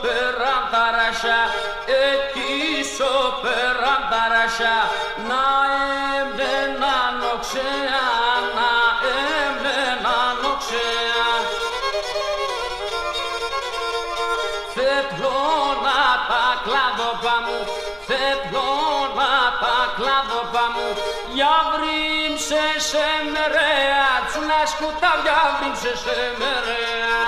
πέραν τα ρασιά, εκεί σο πέραν τα ρασιά, να έμπαιναν οξέα, να έμπαιναν οξέα. Φετλώνα τα κλάδοπα μου, φετλώνα τα κλάδοπα μου, για βρύμσε σε μερέα, τσουλά σκουτάβια βρύμσε σε μερέα.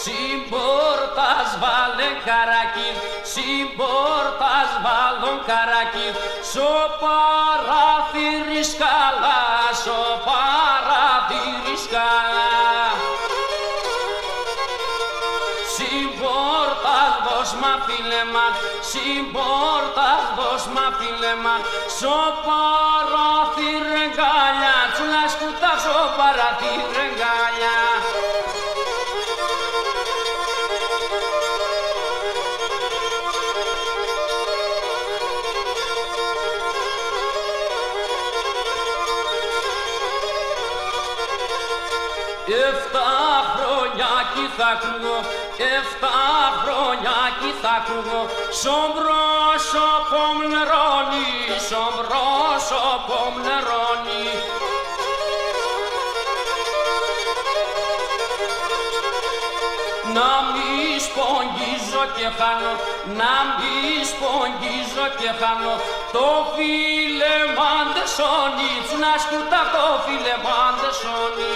Συμπόρτας βάλε καρακί, συμπόρτας βάλον καρακί, σο παραθύρι σκάλα, σο παραθύρι σκάλα. Συμπόρτας δώσμα φίλεμαν, συμπόρτας δώσμα φίλεμαν, σο παραθύρι γκάλια, τσουλά σκούτα σο παραθύρι γκάλια. Εφτά χρόνια κι θα κρούγω, 7 χρόνια κι θα κρούγω, σον πρόσωπο μ' νερώνει, σον πρόσωπο μ' νερώνει. Να μη σπογγίζω και χάνω, να μη σπογγίζω και χάνω, το φίλε μ' αντεσώνει, τσουνά σκούτα το φίλε μ' αντεσώνει.